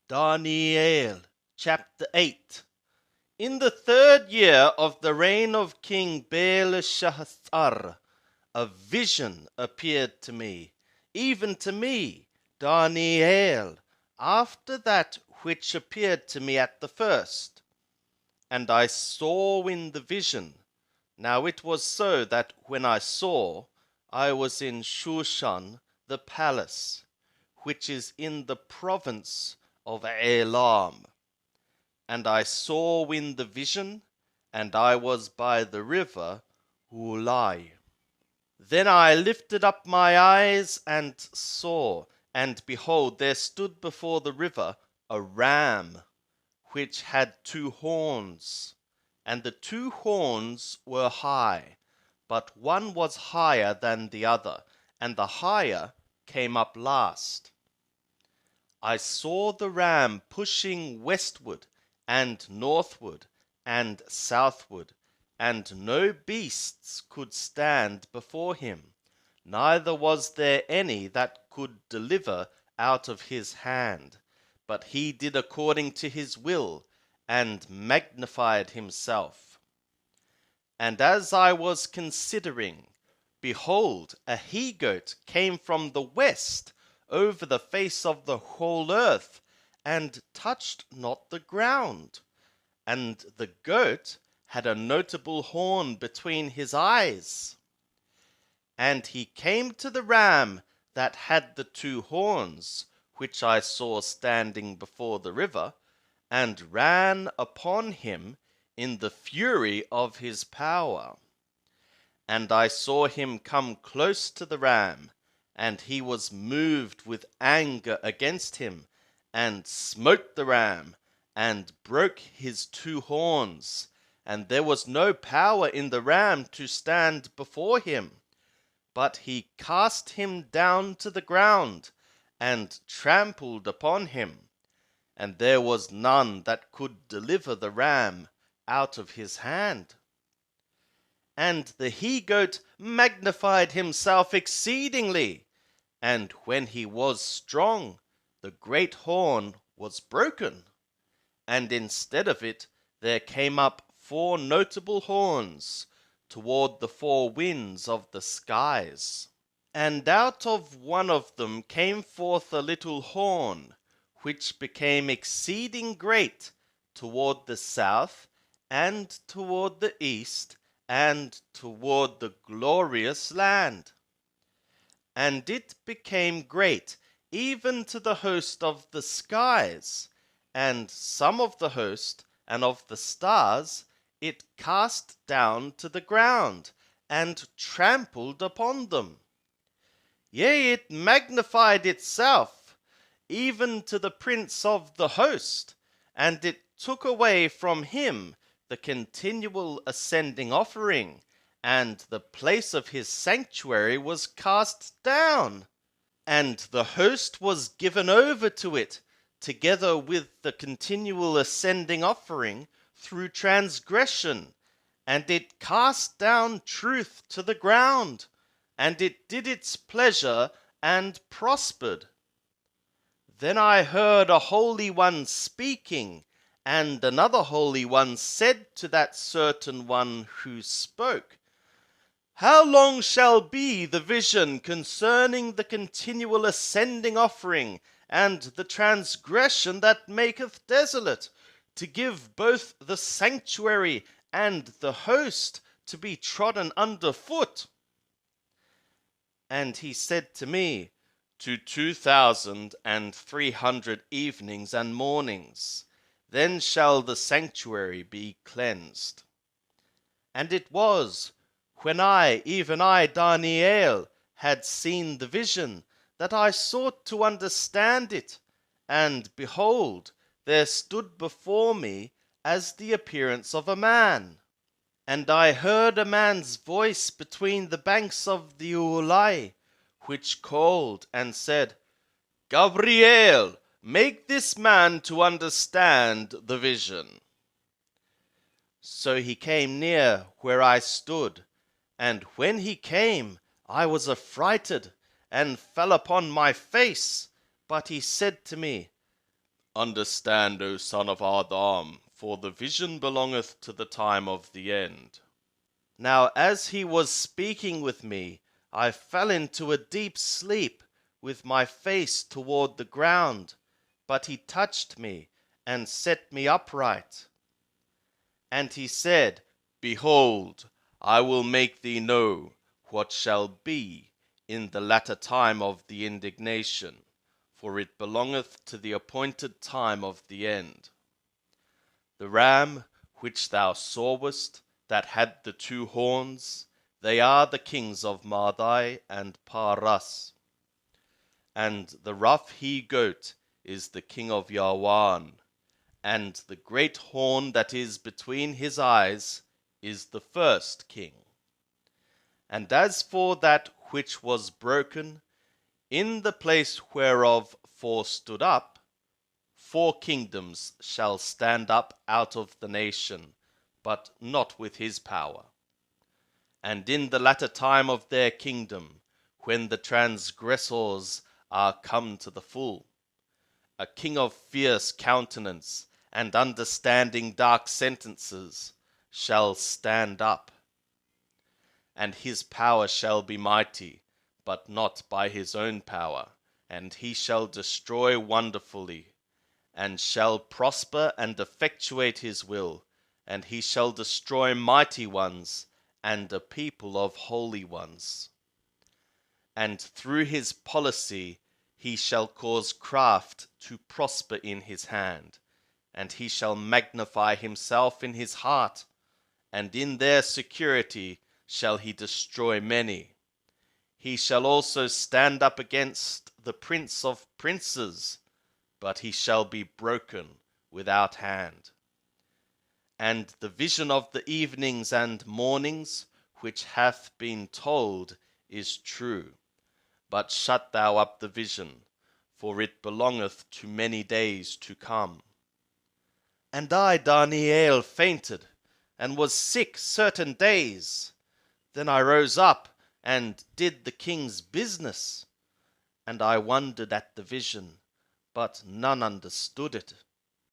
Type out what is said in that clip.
Daniel, chapter 8. In the 3rd year of the reign of King Belshazzar, a vision appeared to me, even to me, Daniel, after that which appeared to me at the first. And I saw in the vision. Now it was so that when I saw, I was in Shushan, the palace, which is in the province of Elam. And I saw in the vision, and I was by the river Ulai. Then I lifted up my eyes and saw, and behold, there stood before the river a ram, which had 2 horns, and the 2 horns were high, but one was higher than the other, and the higher came up last. I saw the ram pushing westward and northward and southward, and no beasts could stand before him, neither was there any that could deliver out of his hand. But he did according to his will, and magnified himself. And as I was considering, behold, a he-goat came from the west over the face of the whole earth, and touched not the ground. And the goat had a notable horn between his eyes. And he came to the ram that had the 2 horns, which I saw standing before the river, and ran upon him in the fury of his power. And I saw him come close to the ram, and he was moved with anger against him, and smote the ram, and broke his 2 horns, and there was no power in the ram to stand before him. But he cast him down to the ground, and trampled upon him, and there was none that could deliver the ram out of his hand. And the he-goat magnified himself exceedingly, and when he was strong, the great horn was broken, and instead of it there came up 4 notable horns toward the 4 winds of the skies. And out of one of them came forth a little horn, which became exceeding great toward the south, and toward the east, and toward the glorious land. And it became great even to the host of the skies, and some of the host and of the stars it cast down to the ground, and trampled upon them. Yea, it magnified itself, even to the prince of the host, and it took away from him the continual ascending offering, and the place of his sanctuary was cast down, and the host was given over to it, together with the continual ascending offering, through transgression, and it cast down truth to the ground, and it did its pleasure and prospered. Then I heard a holy one speaking, and another holy one said to that certain one who spoke, How long shall be the vision concerning the continual ascending offering, and the transgression that maketh desolate, to give both the sanctuary and the host to be trodden under foot? And he said to me, To 2,300 evenings and mornings, then shall the sanctuary be cleansed. And it was, when I, even I, Daniel, had seen the vision, that I sought to understand it, and behold, there stood before me as the appearance of a man. And I heard a man's voice between the banks of the Ulai, which called and said, Gabriel, make this man to understand the vision. So he came near where I stood, and when he came, I was affrighted, and fell upon my face. But he said to me, Understand, O son of Adam, for the vision belongeth to the time of the end. Now as he was speaking with me, I fell into a deep sleep, with my face toward the ground. But he touched me, and set me upright. And he said, Behold, I will make thee know what shall be in the latter time of the indignation, for it belongeth to the appointed time of the end. The ram which thou sawest, that had the 2 horns, they are the kings of Madai and Paras. And the rough he-goat is the king of Yawan, and the great horn that is between his eyes is the first king. And as for that which was broken, in the place whereof 4 stood up, 4 kingdoms shall stand up out of the nation, but not with his power. And in the latter time of their kingdom, when the transgressors are come to the full, a king of fierce countenance and understanding dark sentences shall stand up. And his power shall be mighty, but not by his own power, and he shall destroy wonderfully, and shall prosper and effectuate his will, and he shall destroy mighty ones, and a people of holy ones. And through his policy he shall cause craft to prosper in his hand, and he shall magnify himself in his heart, and in their security shall he destroy many. He shall also stand up against the prince of princes, but he shall be broken without hand. And the vision of the evenings and mornings, which hath been told, is true. But shut thou up the vision, for it belongeth to many days to come. And I, Daniel, fainted, and was sick certain days. Then I rose up, and did the king's business. And I wondered at the vision, but none understood it.